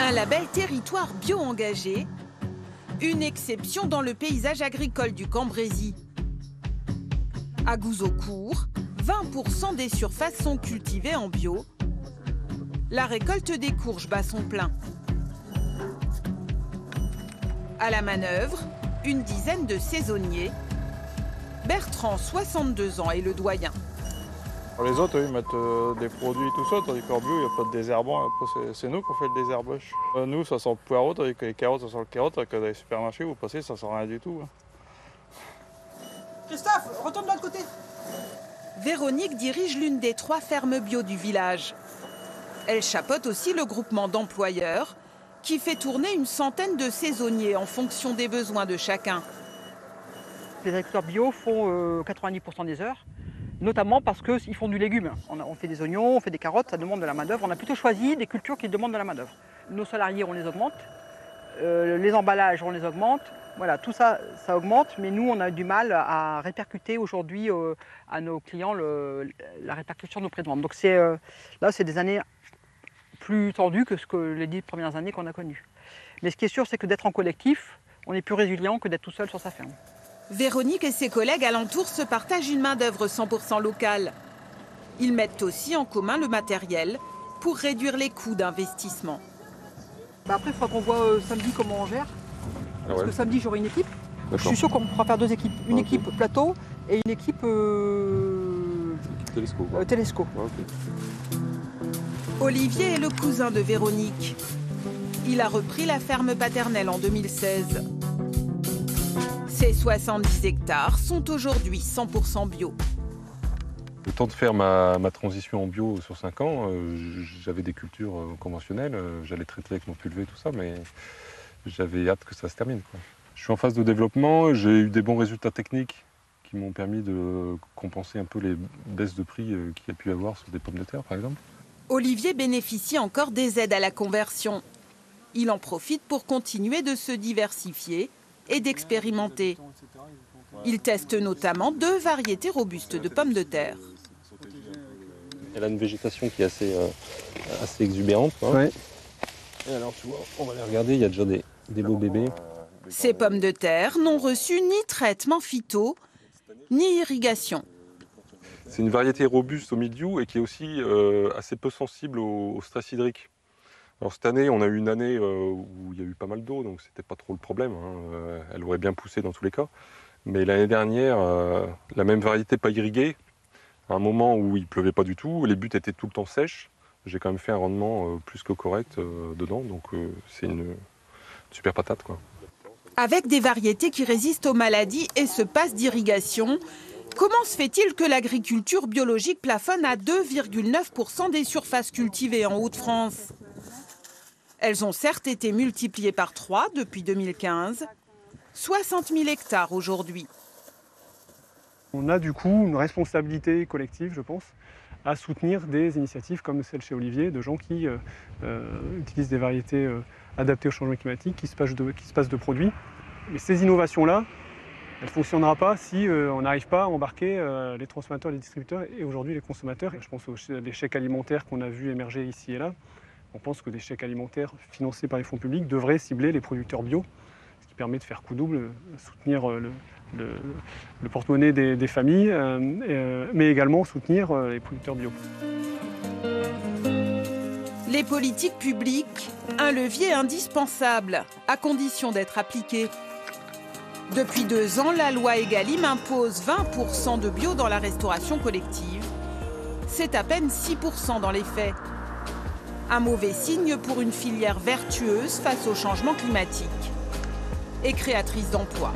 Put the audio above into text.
Un label territoire bio engagé, une exception dans le paysage agricole du Cambrésis. À Gouzeaucourt, 20% des surfaces sont cultivées en bio. La récolte des courges bat son plein. À la manœuvre, une dizaine de saisonniers. Bertrand, 62 ans, est le doyen. Les autres, ils mettent des produits tout ça, tandis qu'en bio, il n'y a pas de désherbant. Après, c'est nous qui fait le désherbage. Nous, ça sent le poireau, tandis que les carottes, ça sent le carotte. Avec les supermarchés, vous passez, ça sent rien du tout. Christophe, retourne de l'autre côté. Véronique dirige l'une des 3 fermes bio du village. Elle chapeaute aussi le groupement d'employeurs qui fait tourner une centaine de saisonniers en fonction des besoins de chacun. Les agriculteurs bio font 90% des heures, notamment parce qu'ils font du légume. On fait des oignons, on fait des carottes, ça demande de la main-d'œuvre. On a plutôt choisi des cultures qui demandent de la main-d'œuvre. Nos salariés, on les augmente. Les emballages, on les augmente. Voilà, tout ça, ça augmente, mais nous, on a du mal à répercuter aujourd'hui à nos clients la répercussion de nos prix de vente. Donc là, c'est des années plus tendues que les 10 premières années qu'on a connues. Mais ce qui est sûr, c'est que d'être en collectif, on est plus résilient que d'être tout seul sur sa ferme. Véronique et ses collègues alentours se partagent une main-d'œuvre 100% locale. Ils mettent aussi en commun le matériel pour réduire les coûts d'investissement. Après, il faudra qu'on voit samedi comment on gère. Parce que samedi, j'aurai une équipe. Je suis sûr qu'on pourra faire 2 équipes. Une équipe plateau et une équipe télesco. Olivier est le cousin de Véronique. Il a repris la ferme paternelle en 2016. Ces 70 hectares sont aujourd'hui 100% bio. Le temps de faire ma transition en bio sur 5 ans, j'avais des cultures conventionnelles, j'allais traiter avec mon pulvé, tout ça, mais j'avais hâte que ça se termine, quoi. Je suis en phase de développement, j'ai eu des bons résultats techniques qui m'ont permis de compenser un peu les baisses de prix qu'il y a pu y avoir sur des pommes de terre, par exemple. Olivier bénéficie encore des aides à la conversion. Il en profite pour continuer de se diversifier et d'expérimenter. Il teste notamment 2 variétés robustes de pommes de terre. Elle a une végétation qui est assez exubérante. Hein. Ouais. Et alors, tu vois, on va les regarder, il y a déjà des beaux bébés. Ces pommes de terre n'ont reçu ni traitement phyto, ni irrigation. C'est une variété robuste au mildiou et qui est aussi assez peu sensible au stress hydrique. Alors cette année, on a eu une année où il y a eu pas mal d'eau, donc c'était pas trop le problème. Hein. Elle aurait bien poussé dans tous les cas. Mais l'année dernière, la même variété pas irriguée, à un moment où il pleuvait pas du tout, les buttes étaient tout le temps sèches. J'ai quand même fait un rendement plus que correct dedans, donc c'est une super patate, quoi. Avec des variétés qui résistent aux maladies et se passent d'irrigation, comment se fait-il que l'agriculture biologique plafonne à 2,9% des surfaces cultivées en Hauts-de-France? Elles ont certes été multipliées par 3 depuis 2015, 60 000 hectares aujourd'hui. On a du coup une responsabilité collective, je pense, à soutenir des initiatives comme celle chez Olivier, de gens qui utilisent des variétés adaptées au changement climatique, qui se passent de produits. Mais ces innovations-là, elles ne fonctionneront pas si on n'arrive pas à embarquer les transformateurs, les distributeurs et aujourd'hui les consommateurs. Je pense aux chèques alimentaires qu'on a vu émerger ici et là. On pense que des chèques alimentaires financés par les fonds publics devraient cibler les producteurs bio, ce qui permet de faire coup double, soutenir le porte-monnaie des familles, mais également soutenir les producteurs bio. Les politiques publiques, un levier indispensable, à condition d'être appliqué. Depuis 2 ans, la loi Egalim impose 20% de bio dans la restauration collective. C'est à peine 6% dans les faits. Un mauvais signe pour une filière vertueuse face au changement climatique et créatrice d'emplois.